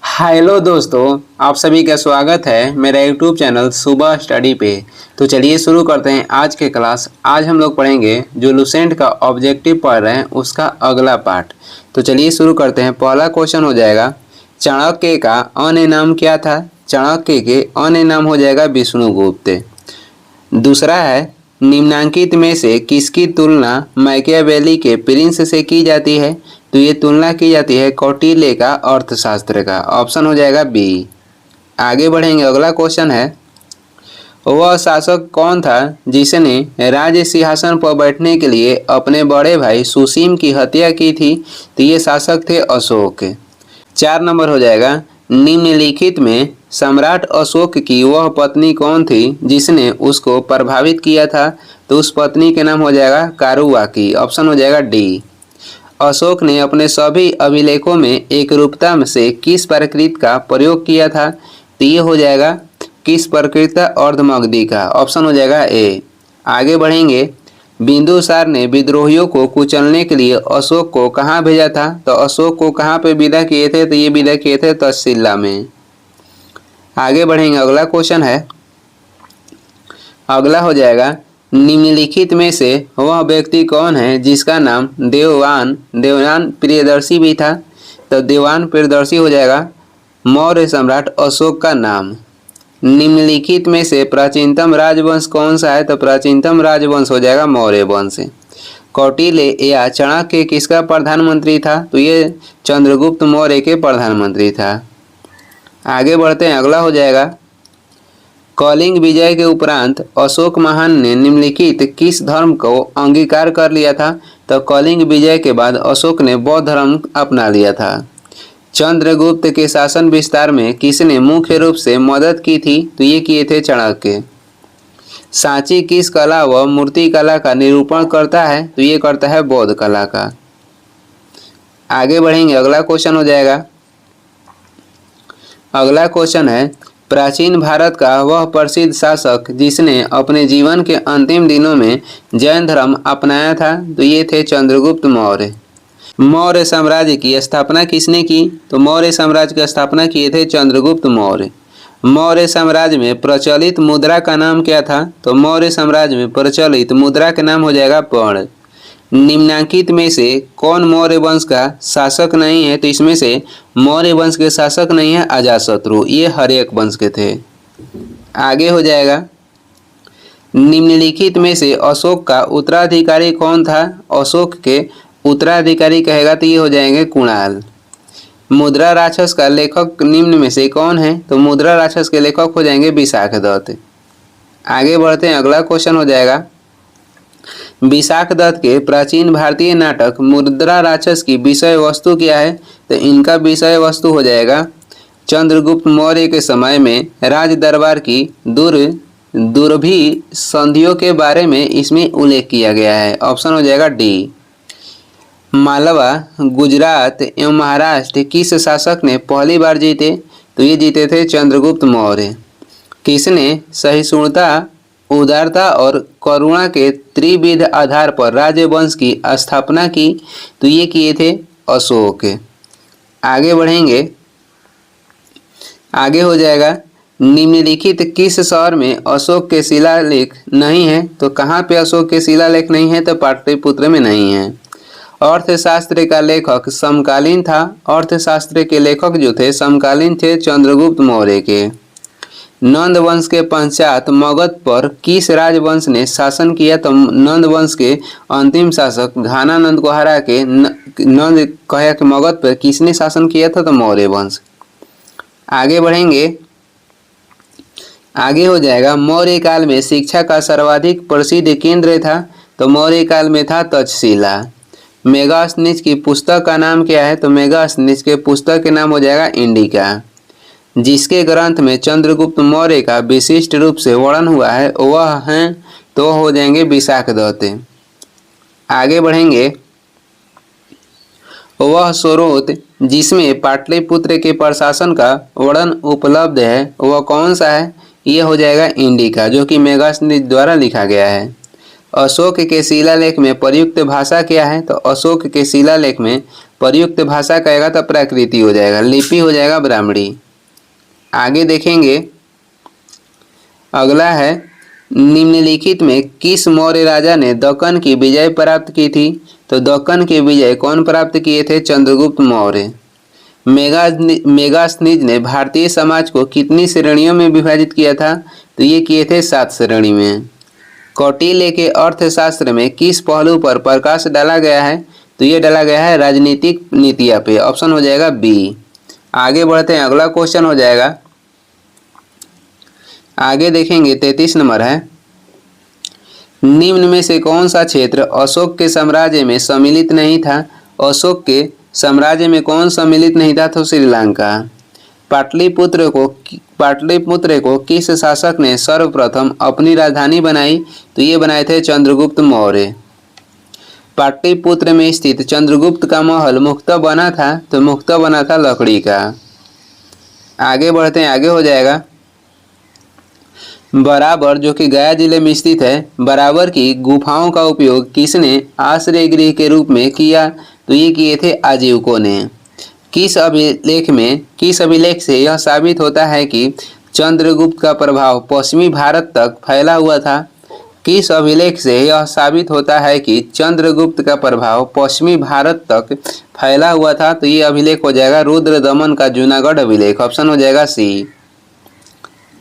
Hello दोस्तों, आप सभी का स्वागत है मेरा यूट्यूब चैनल सुबह स्टडी पे। तो चलिए शुरू करते हैं आज के क्लास। आज हम लोग पढ़ेंगे जो लुसेंट का ऑब्जेक्टिव पढ़ रहे हैं उसका अगला पार्ट। तो चलिए शुरू करते हैं। पहला क्वेश्चन हो जाएगा, चाणक्य का अन्य नाम क्या था? चाणक्य के अन्य नाम हो जाएगा विष्णुगुप्त। दूसरा है, निम्नांकित में से किसकी तुलना मैकियावेली के प्रिंस से की जाती है? तो ये तुलना की जाती है कौटिल्य का अर्थशास्त्र का। ऑप्शन हो जाएगा बी। आगे बढ़ेंगे, अगला क्वेश्चन है, वह शासक कौन था जिसने राज्य सिंहासन पर बैठने के लिए अपने बड़े भाई सुसीम की हत्या की थी? तो ये शासक थे अशोक। 4 नंबर हो जाएगा, निम्नलिखित में सम्राट अशोक की वह पत्नी कौन थी जिसने उसको प्रभावित किया था? तो उस पत्नी के नाम हो जाएगा कारुवाकी। ऑप्शन हो जाएगा डी। अशोक ने अपने सभी अभिलेखों में एकरूपता से किस प्रकृत का प्रयोग किया था? तो ये हो जाएगा किस प्रकृत अर्धमगधी का। ऑप्शन हो जाएगा ए। आगे बढ़ेंगे, बिंदुसार ने विद्रोहियों को कुचलने के लिए अशोक को कहाँ भेजा था? तो अशोक को कहाँ पे विदा किए थे? तो ये विदा किए थे तक्षशिला में। आगे बढ़ेंगे, अगला क्वेश्चन है, अगला हो जाएगा, निम्नलिखित में से वह व्यक्ति कौन है जिसका नाम देवान प्रियदर्शी भी था? तो देवान प्रियदर्शी हो जाएगा मौर्य सम्राट अशोक का नाम। निम्नलिखित में से प्राचीनतम राजवंश कौन सा है? तो प्राचीनतम राजवंश हो जाएगा मौर्य वंश। कौटिल्य या चाणक्य किसका प्रधानमंत्री था? तो ये चंद्रगुप्त मौर्य के प्रधानमंत्री था। आगे बढ़ते हैं, अगला हो जाएगा, कलिंग विजय के उपरांत अशोक महान ने निम्नलिखित किस धर्म को अंगीकार कर लिया था? तो कलिंग विजय के बाद अशोक ने बौद्ध धर्म अपना लिया था। चंद्रगुप्त के शासन विस्तार में किसने मुख्य रूप से मदद की थी? तो ये किए थे चाणक्य। सांची किस कला व मूर्ति कला का निरूपण करता है? तो ये करता है बौद्ध कला का। आगे बढ़ेंगे, अगला क्वेश्चन हो जाएगा, अगला क्वेश्चन है, प्राचीन भारत का वह प्रसिद्ध शासक जिसने अपने जीवन के अंतिम दिनों में जैन धर्म अपनाया था? तो ये थे चंद्रगुप्त मौर्य। मौर्य साम्राज्य की स्थापना किसने की? तो मौर्य साम्राज्य की स्थापना किए थे चंद्रगुप्त मौर्य। मौर्य साम्राज्य में प्रचलित मुद्रा का नाम क्या था? तो मौर्य साम्राज्य में प्रचलित मुद्रा का नाम हो जाएगा पर्ण। निम्नांकित में से कौन मौर्य वंश का शासक नहीं है? तो इसमें से मौर्य वंश के शासक नहीं है अजातशत्रु, ये हर्यक वंश के थे। आगे हो जाएगा, निम्नलिखित में से अशोक का उत्तराधिकारी कौन था? अशोक के उत्तराधिकारी कहेगा तो ये हो जाएंगे कुणाल। मुद्रा राक्षस का लेखक निम्न में से कौन है? तो मुद्रा राक्षस के लेखक हो जाएंगे विशाखदत्त। आगे बढ़ते हैं, अगला क्वेश्चन हो जाएगा, विशाखदत्त के प्राचीन भारतीय नाटक मुद्रा राक्षस की विषय वस्तु क्या है? तो इनका विषय वस्तु हो जाएगा चंद्रगुप्त मौर्य के समय में राज दरबार की दुर्भी संधियों के बारे में इसमें उल्लेख किया गया है। ऑप्शन हो जाएगा डी। मालवा, गुजरात एवं महाराष्ट्र किस शासक ने पहली बार जीते? तो ये जीते थे चंद्रगुप्त मौर्य। किसने सहिष्णुता, उदारता और करुणा के त्रिविध आधार पर राजवंश की स्थापना की? तो ये किए थे अशोक। आगे बढ़ेंगे, आगे हो जाएगा, निम्नलिखित किस शहर में अशोक के शिलालेख नहीं है? तो कहाँ पे अशोक के शिलालेख नहीं है? तो पाटलिपुत्र में नहीं है। अर्थशास्त्र का लेखक समकालीन था। अर्थशास्त्र के लेखक जो थे समकालीन थे चंद्रगुप्त मौर्य के। नंद वंश के पश्चात मगध पर किस राजवंश ने शासन किया? तो नंद वंश के अंतिम शासक घानानंद को हरा के नंद कहा कि मगध पर किसने शासन किया था? तो मौर्य वंश। आगे बढ़ेंगे, आगे हो जाएगा, मौर्य काल में शिक्षा का सर्वाधिक प्रसिद्ध केंद्र था? तो मौर्य काल में था तक्षशिला। मेगास्थनीज की पुस्तक का नाम क्या है? तो मेगास्थनीज के पुस्तक के नाम हो जाएगा इंडिका। जिसके ग्रंथ में चंद्रगुप्त मौर्य का विशिष्ट रूप से वर्णन हुआ है वह हैं तो हो जाएंगे विशाखदत्त। आगे बढ़ेंगे, वह स्रोत जिसमें पाटलिपुत्र के प्रशासन का वर्णन उपलब्ध है वह कौन सा है? यह हो जाएगा इंडिका, जो कि मेगास्थनीज द्वारा लिखा गया है। अशोक के शिलालेख में प्रयुक्त भाषा क्या है? तो अशोक के शिलालेख में प्रयुक्त भाषा कहेगा तो प्राकृति हो जाएगा, लिपि हो जाएगा ब्राह्मणी। आगे देखेंगे, अगला है निम्नलिखित में किस मौर्य राजा ने दक्कन की विजय प्राप्त की थी? तो दक्कन की विजय कौन प्राप्त किए थे? चंद्रगुप्त मौर्य। मेगास्थनीज ने भारतीय समाज को कितनी श्रेणियों में विभाजित किया था? तो ये किए थे 7 श्रेणी में। कौटिल्य के अर्थशास्त्र में किस पहलू पर प्रकाश डाला गया है? तो ये डाला गया है राजनीतिक नीतियाँ पे, ऑप्शन हो जाएगा बी। आगे बढ़ते हैं, अगला क्वेश्चन हो जाएगा, आगे देखेंगे 33 नंबर है, निम्न में से कौन सा क्षेत्र अशोक के साम्राज्य में सम्मिलित नहीं था? अशोक के साम्राज्य में कौन सम्मिलित नहीं था? तो श्रीलंका। पाटलिपुत्र को किस शासक ने सर्वप्रथम अपनी राजधानी बनाई? तो ये बनाए थे चंद्रगुप्त मौर्य। पाटलिपुत्र में स्थित चंद्रगुप्त का महल मुख्ता बना था? तो मुख्ता बना था लकड़ी का। आगे बढ़ते हैं, आगे हो जाएगा, बराबर जो कि गया जिले में स्थित है, बराबर की गुफाओं का उपयोग किसने आश्रय गृह के रूप में किया? तो ये किए थे आजीविकों ने। किस अभिलेख से यह साबित होता है कि चंद्रगुप्त का प्रभाव पश्चिमी भारत तक फैला हुआ था? किस अभिलेख से यह साबित होता है कि चंद्रगुप्त का प्रभाव पश्चिमी भारत तक फैला हुआ था? तो ये अभिलेख हो जाएगा रुद्रदमन का जूनागढ़ अभिलेख, ऑप्शन हो जाएगा सी।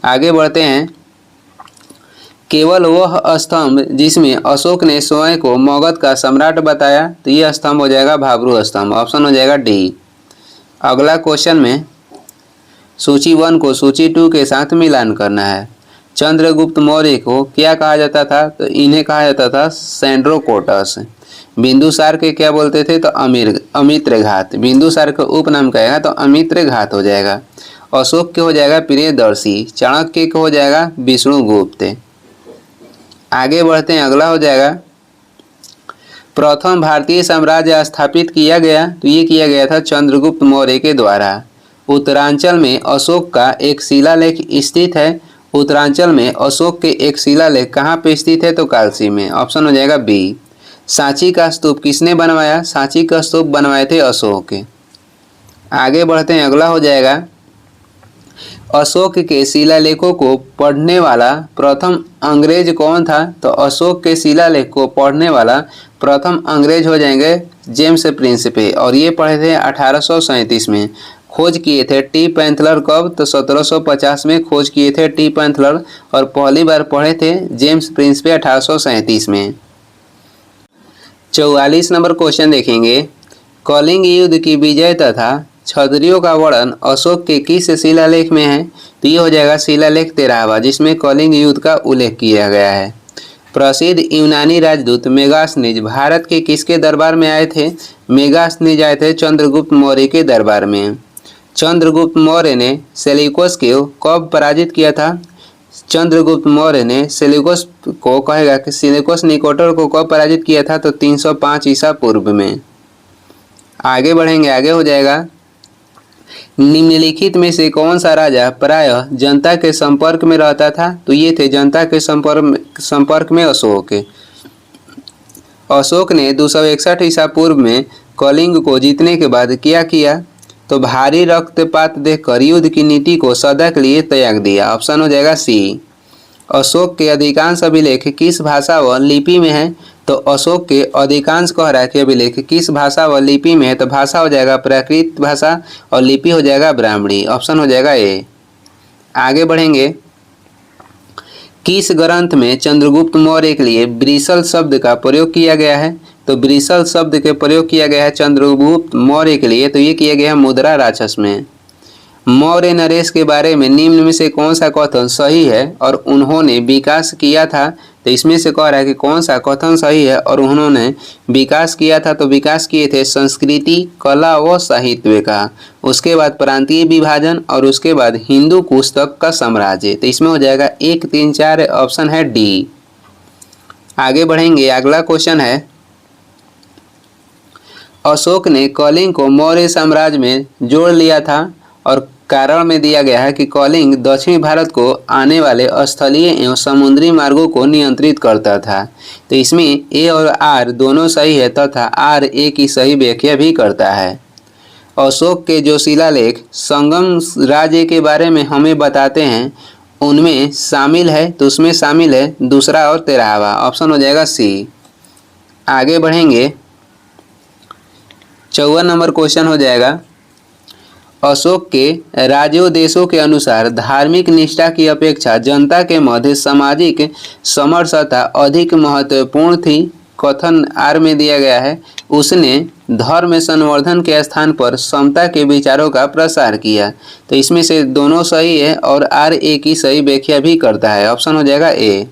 आगे बढ़ते हैं, केवल वह स्तंभ जिसमें अशोक ने स्वयं को मगध का सम्राट बताया? तो ये स्तंभ हो जाएगा भाब्रू स्तंभ, ऑप्शन हो जाएगा डी। अगला क्वेश्चन में सूची 1 को सूची 2 के साथ मिलान करना है। चंद्रगुप्त मौर्य को क्या कहा जाता था? तो इन्हें कहा जाता था सेंड्रोकोटस। बिंदुसार के क्या बोलते थे? तो अमित्रघात। बिंदुसार का उपनाम कहेगा तो अमित्रघात हो जाएगा। अशोक के हो जाएगा प्रियदर्शी। चाणक्य के हो जाएगा विष्णुगुप्त। आगे बढ़ते हैं, अगला हो जाएगा, प्रथम भारतीय साम्राज्य स्थापित किया गया? तो ये किया गया था चंद्रगुप्त मौर्य के द्वारा। उत्तरांचल में अशोक का एक शिलालेख स्थित है। उत्तरांचल में अशोक के एक शिलालेख कहाँ पे स्थित है? तो कालसी में, ऑप्शन हो जाएगा बी। सांची का स्तूप किसने बनवाया? सांची का स्तूप बनवाए थे अशोक। आगे बढ़ते हैं, अगला हो जाएगा, अशोक के शिलालेखों को पढ़ने वाला प्रथम अंग्रेज कौन था? तो अशोक के शिलालेख को पढ़ने वाला प्रथम अंग्रेज हो जाएंगे जेम्स प्रिंसिपे, और ये पढ़े थे 1837 में। खोज किए थे टी पैंथलर कब? तो 1750 में खोज किए थे टी पैंथलर, और पहली बार पढ़े थे जेम्स प्रिंसिपे 1837 में। 44 नंबर क्वेश्चन देखेंगे, कलिंग युद्ध की विजय तथा क्षत्रियों का वर्णन अशोक के किस शिलालेख में है? तो ये हो जाएगा शिलालेख 13वां, जिसमें कलिंग युद्ध का उल्लेख किया गया है। प्रसिद्ध यूनानी राजदूत मेगास्थनीज भारत के किसके दरबार में आए थे? मेगास्थनीज आए थे चंद्रगुप्त मौर्य के दरबार में। चंद्रगुप्त मौर्य ने सेल्यूकस को कब पराजित किया था? चंद्रगुप्त मौर्य ने सेल्यूकस को कहेगा कि सेल्यूकस निकोटर को कब पराजित किया था? तो 305 ईसा पूर्व में। आगे बढ़ेंगे, आगे हो जाएगा, निम्नलिखित में से कौन सा राजा प्रायः जनता के संपर्क में रहता था? तो ये थे जनता के संपर्क में अशोक। अशोक ने 261 ईसा पूर्व में कलिंग को जीतने के बाद क्या किया? तो भारी रक्तपात देखकर युद्ध की नीति को सदा के लिए त्याग दिया, ऑप्शन हो जाएगा सी। अशोक के अधिकांश अभिलेख किस भाषा व लिपि में है? तो अशोक के अधिकांश कह रहा है कि अभिलेख किस भाषा व लिपि में है? तो भाषा हो जाएगा प्राकृत भाषा और लिपि हो जाएगा ब्राह्मणी, ऑप्शन हो जाएगा ए। आगे बढ़ेंगे, किस ग्रंथ में चंद्रगुप्त मौर्य के लिए ब्रिसल शब्द का प्रयोग किया गया है? तो ब्रिसल शब्द के प्रयोग किया गया है चंद्रगुप्त मौर्य के लिए, तो ये किया गया है मुद्रा राक्षस में। मौर्य नरेश के बारे में निम्न में से कौन सा कथन सही है और उन्होंने विकास किया था? तो इसमें से कह रहा है कि कौन सा कथन सही है और उन्होंने विकास किया था? तो विकास किए थे संस्कृति, कला व साहित्य का, उसके बाद प्रांतीय विभाजन, और उसके बाद हिंदू कुश तक का साम्राज्य। तो इसमें हो जाएगा 1, 3, 4, ऑप्शन है डी। आगे बढ़ेंगे, अगला क्वेश्चन है, अशोक ने कलिंग को मौर्य साम्राज्य में जोड़ लिया था और कारण में दिया गया है कि कॉलिंग दक्षिणी भारत को आने वाले स्थलीय एवं समुद्री मार्गों को नियंत्रित करता था। तो इसमें ए और आर दोनों सही है तथा आर ए की सही व्याख्या भी करता है। अशोक के जो शिलालेख संगम राज्य के बारे में हमें बताते हैं उनमें शामिल है, तो उसमें शामिल है दूसरा और 13वां, ऑप्शन हो जाएगा सी। आगे बढ़ेंगे, 54 नंबर क्वेश्चन हो जाएगा, अशोक के राज्योदेशों के अनुसार धार्मिक निष्ठा की अपेक्षा जनता के मध्य सामाजिक समरसता अधिक महत्वपूर्ण थी। कथन आर में दिया गया है, उसने धर्म संवर्धन के स्थान पर समता के विचारों का प्रसार किया। तो इसमें से दोनों सही है और आर ए की सही व्याख्या भी करता है, ऑप्शन हो जाएगा ए।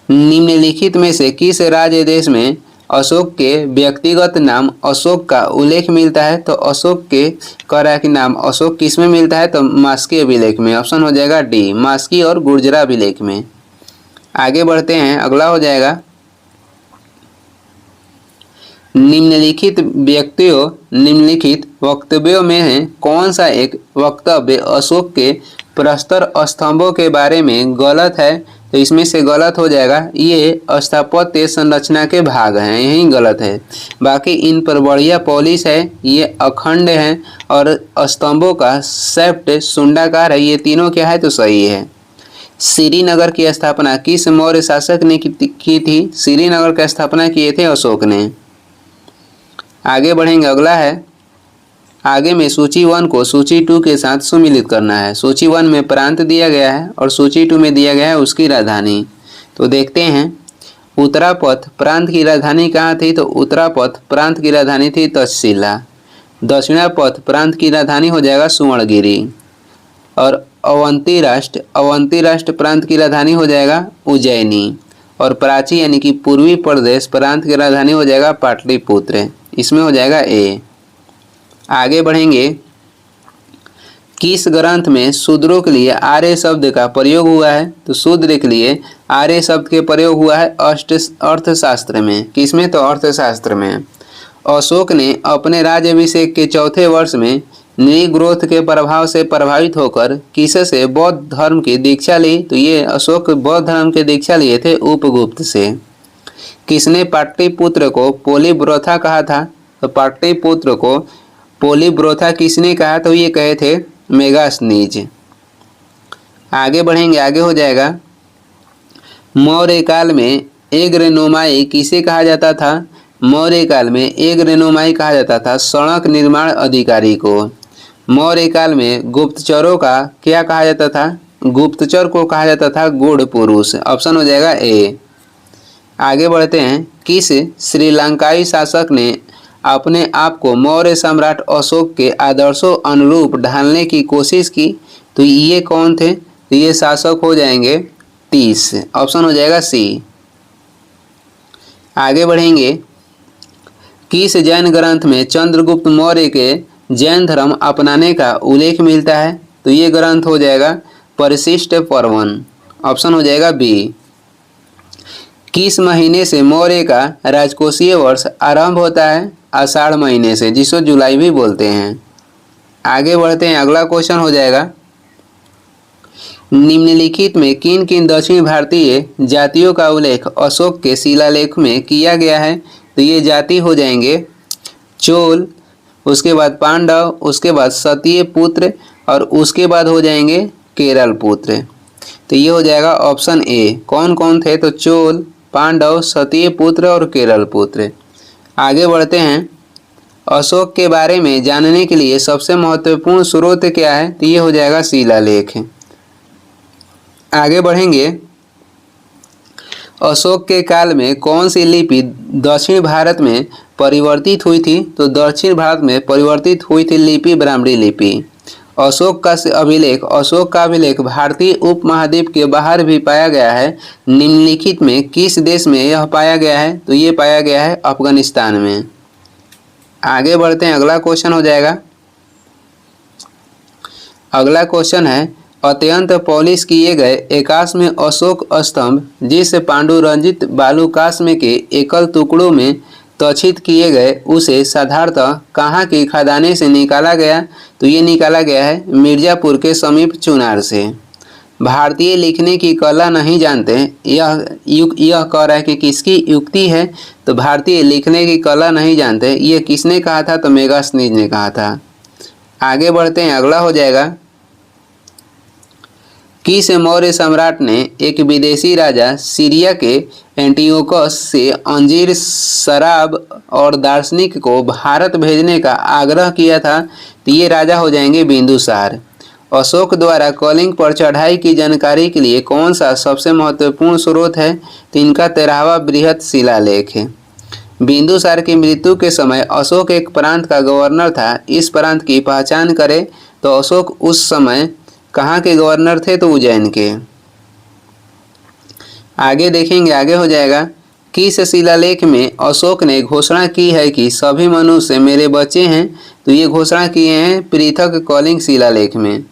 निम्नलिखित में से किस राज्य देश में अशोक के व्यक्तिगत नाम अशोक का उल्लेख मिलता है? तो अशोक के करा के नाम अशोक किस में मिलता है? तो मास्की अभिलेख में, ऑप्शन हो जाएगा डी, मास्की और गुर्जरा अभिलेख में। आगे बढ़ते हैं, अगला हो जाएगा, निम्नलिखित वक्तव्यों में है कौन सा एक वक्तव्य अशोक के प्रस्तर स्तंभों के बारे में गलत है? तो इसमें से गलत हो जाएगा, ये स्थापत्य संरचना के भाग हैं, यही गलत है। बाकी इन पर बढ़िया पॉलिश है, ये अखंड है और स्तंभों का शेफ्ट सुंडाकार है, ये तीनों क्या है? तो सही है। श्रीनगर की स्थापना किस मौर्य शासक ने की थी? श्रीनगर की स्थापना किए थे अशोक ने। आगे बढ़ेंगे, अगला है, आगे में सूची 1 को सूची 2 के साथ सुमिलित करना है। सूची 1 में प्रांत दिया गया है और सूची 2 में दिया गया है उसकी राजधानी। तो देखते हैं, उत्तरापथ प्रांत की राजधानी कहाँ थी? तो उत्तरापथ प्रांत की राजधानी थी तक्षशिला। दक्षिणापथ प्रांत की राजधानी हो जाएगा सुवर्णगिरी और अवंती राष्ट्र प्रांत की राजधानी हो जाएगा उज्जैनी और प्राची यानी कि पूर्वी प्रदेश प्रांत की राजधानी हो जाएगा पाटलिपुत्र, इसमें हो जाएगा ए। आगे बढ़ेंगे, किस ग्रंथ में शूद्रों के लिए आर्य शब्द का प्रयोग हुआ है? तो शूद्र के लिए आर्य शब्द के प्रयोग हुआ है अर्थशास्त्र में। किसमें? तो अर्थशास्त्र में। अशोक ने अपने राज्याभिषेक के चौथे वर्ष में नृग्रोथ के प्रभाव से प्रभावित होकर किससे बौद्ध धर्म की दीक्षा ली? तो ये अशोक बौद्ध धर्म की दीक्षा लिए थे उपगुप्त से। किसने पाटलिपुत्र को पोलिब्रोथा कहा था? तो पाटलिपुत्र को पोलिब्रोथा किसने कहा? तो ये कहे थे मेगास्थनीज। आगे बढ़ेंगे, आगे हो जाएगा, मौर्य काल में एग्रेनोमाई किसे कहा जाता था? मौर्य काल में एग्रेनोमाई कहा जाता था सड़क निर्माण अधिकारी को। मौर्य काल में गुप्तचरों का क्या कहा जाता था? गुप्तचर को कहा जाता था गूढ़ पुरुष, ऑप्शन हो जाएगा ए। आगे बढ़ते हैं, किस श्रीलंकाई शासक ने अपने आप को मौर्य सम्राट अशोक के आदर्शों अनुरूप ढालने की कोशिश की? तो ये कौन थे? तो ये शासक हो जाएंगे 30, ऑप्शन हो जाएगा सी। आगे बढ़ेंगे, किस जैन ग्रंथ में चंद्रगुप्त मौर्य के जैन धर्म अपनाने का उल्लेख मिलता है? तो ये ग्रंथ हो जाएगा परिशिष्ट पर्वन, ऑप्शन हो जाएगा बी। किस महीने से मौर्य का राजकोषीय वर्ष आरंभ होता है? आषाढ़ महीने से, जिसको जुलाई भी बोलते हैं। आगे बढ़ते हैं, अगला क्वेश्चन हो जाएगा, निम्नलिखित में किन किन दक्षिण भारतीय जातियों का उल्लेख अशोक के शिलालेख में किया गया है? तो ये जाति हो जाएंगे चोल, उसके बाद पांडव, उसके बाद सतीय पुत्र और उसके बाद हो जाएंगे केरल पुत्र। तो ये हो जाएगा ऑप्शन ए। कौन कौन थे? तो चोल, पांडव, सतीय पुत्र और केरल पुत्र। आगे बढ़ते हैं, अशोक के बारे में जानने के लिए सबसे महत्वपूर्ण स्रोत क्या है? तो ये हो जाएगा शिलालेख। आगे बढ़ेंगे, अशोक के काल में कौन सी लिपि दक्षिण भारत में परिवर्तित हुई थी? तो दक्षिण भारत में परिवर्तित हुई थी लिपि ब्राह्मणी लिपि। अशोक का अभिलेख भारतीय उपमहाद्वीप के बाहर भी पाया गया है। निम्नलिखित में किस देश में यह पाया गया है? तो ये पाया गया है अफगानिस्तान में। आगे बढ़ते हैं, अगला क्वेश्चन हो जाएगा, अगला क्वेश्चन है, अत्यंत पॉलिश किए गए एकाश्म अशोक स्तंभ जिस पांडुरंजित बालू काश्म के एकल टुकड़ों में तछित किए गए उसे साधारणतः कहाँ की खदाने से निकाला गया? तो ये निकाला गया है मिर्ज़ापुर के समीप चुनार से। भारतीय लिखने की कला नहीं जानते, यह कह रहा है कि किसकी युक्ति है? तो भारतीय लिखने की कला नहीं जानते, ये किसने कहा था? तो मेगास्थनीज ने कहा था। आगे बढ़ते हैं, अगला हो जाएगा, किस मौर्य सम्राट ने एक विदेशी राजा सीरिया के एंटियोकस से अंजीर, शराब और दार्शनिक को भारत भेजने का आग्रह किया था? तो ये राजा हो जाएंगे बिंदुसार। अशोक द्वारा कलिंग पर चढ़ाई की जानकारी के लिए कौन सा सबसे महत्वपूर्ण स्रोत है? तो इनका 13वां बृहत शिलालेख है। बिंदुसार की मृत्यु के समय अशोक एक प्रांत का गवर्नर था। इस प्रांत की पहचान करें तो अशोक उस समय कहाँ के गवर्नर थे? तो उज्जैन के। आगे देखेंगे, आगे हो जाएगा, किस शिलालेख में अशोक ने घोषणा की है कि सभी मनुष्य मेरे बच्चे हैं? तो ये घोषणा किए हैं पृथक कलिंग शिलालेख में।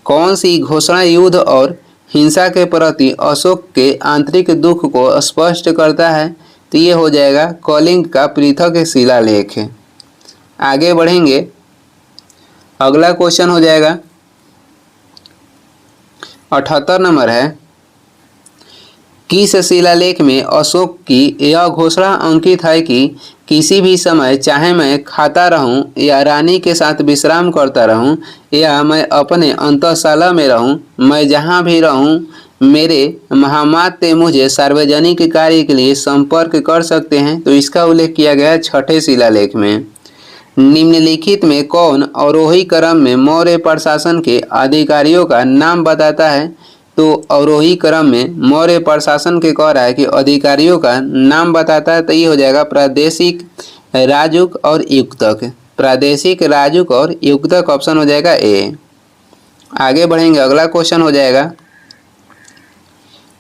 कौन सी घोषणा युद्ध और हिंसा के प्रति अशोक के आंतरिक दुख को स्पष्ट करता है? तो ये हो जाएगा कलिंग का पृथक शिलालेख है। आगे बढ़ेंगे, अगला क्वेश्चन हो जाएगा 78 नंबर है, किस शिलालेख में अशोक की यह घोषणा अंकित है कि किसी भी समय चाहे मैं खाता रहूं या रानी के साथ विश्राम करता रहूं या मैं अपने अंतःशाला में रहूं, मैं जहां भी रहूं मेरे महामात्य मुझे सार्वजनिक कार्य के लिए संपर्क कर सकते हैं? तो इसका उल्लेख किया गया है 6ठे शिलालेख में। निम्नलिखित में कौन अवरोही क्रम में मौर्य प्रशासन के अधिकारियों का नाम बताता है? तो अवरोही क्रम में मौर्य प्रशासन के कह रहा है कि अधिकारियों का नाम बताता है। तो ये हो जाएगा प्रादेशिक, राजुक और युक्तक। प्रादेशिक, राजुक और युक्तक ऑप्शन हो जाएगा ए। आगे बढ़ेंगे, अगला क्वेश्चन हो जाएगा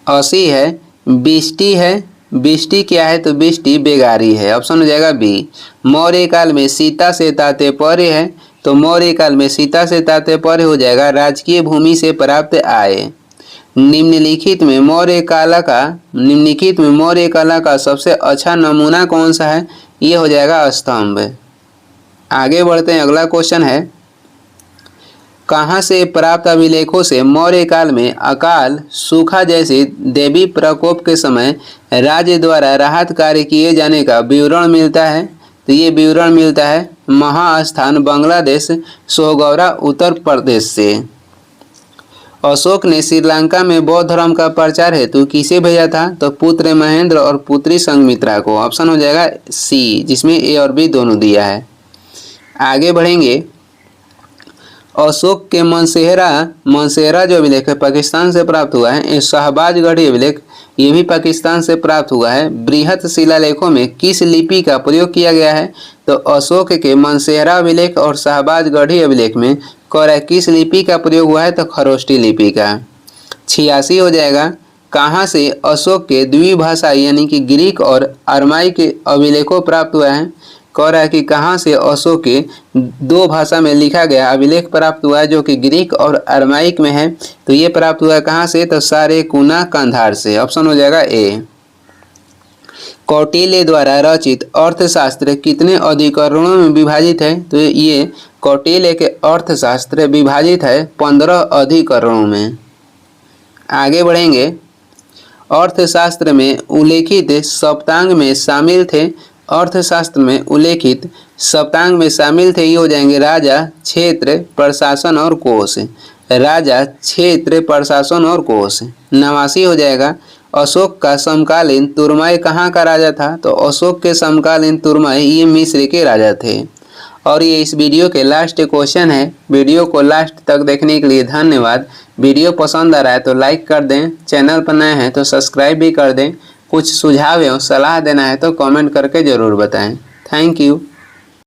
80 है, बिष्टि है। बिष्टि क्या है? तो बिष्टि बेगारी है, ऑप्शन हो जाएगा बी। मौर्य काल में सीता से तात्पर्य है, तो मौर्य काल में सीता से तात्पर्य हो जाएगा राजकीय भूमि से प्राप्त आय। निम्नलिखित में मौर्य कला का सबसे अच्छा नमूना कौन सा है? ये हो जाएगा स्तंभ। आगे बढ़ते हैं, अगला क्वेश्चन है, कहाँ से प्राप्त अभिलेखों से मौर्य काल में अकाल, सूखा जैसे देवी प्रकोप के समय राज्य द्वारा राहत कार्य किए जाने का विवरण मिलता है? तो ये विवरण मिलता है महास्थान, बांग्लादेश, सोहगौरा, उत्तर प्रदेश से। अशोक ने श्रीलंका में बौद्ध धर्म का प्रचार हेतु किसे भेजा था? तो पुत्र महेंद्र और पुत्री संघमित्रा को, ऑप्शन हो जाएगा सी, जिसमें ए और बी दोनों दिया है। आगे बढ़ेंगे, अशोक के मनसेहरा जो अभिलेख है पाकिस्तान से प्राप्त हुआ है। ये शाहबाजगढ़ी अभिलेख ये भी पाकिस्तान से प्राप्त हुआ है। बृहत शिलालेखों में किस लिपि का प्रयोग किया गया है? तो अशोक के मनसेहरा अभिलेख और शाहबाजगढ़ी अभिलेख में किस लिपि का प्रयोग हुआ है? तो खरोष्टी लिपि का। 86 हो जाएगा, कहाँ से अशोक के द्विभाषा यानी कि ग्रीक और अरमाइक अभिलेखों प्राप्त हुआ है? कह रहा है कि कहाँ से अशोक के दो भाषा में लिखा गया अभिलेख प्राप्त हुआ है जो कि ग्रीक और अरमाइक में है। तो ये प्राप्त हुआ है कहाँ से? तो सारेकुना कंधार से, ऑप्शन हो जाएगा ए। कौटिल्य द्वारा रचित अर्थशास्त्र कितने अधिकरणों में विभाजित है? तो ये कौटिल्य के अर्थशास्त्र विभाजित है 15 अधिकरणों में। आगे बढ़ेंगे, अर्थशास्त्र में उल्लेखित सप्तांग में शामिल थे। अर्थशास्त्र में उल्लेखित सप्तांग में शामिल थे, ये हो जाएंगे राजा, क्षेत्र, प्रशासन और कोष। राजा, क्षेत्र, प्रशासन और कोष। 89 हो जाएगा, अशोक का समकालीन तुरमय कहाँ का राजा था? तो अशोक के समकालीन तुरमय ये मिस्र के राजा थे। और ये इस वीडियो के लास्ट क्वेश्चन है। वीडियो को लास्ट तक देखने के लिए धन्यवाद। वीडियो पसंद आ रहा है तो लाइक कर दें, चैनल पर नए हैं तो सब्सक्राइब भी कर दें। कुछ सुझाव एवं सलाह देना है तो कमेंट करके ज़रूर बताएं। Thank you.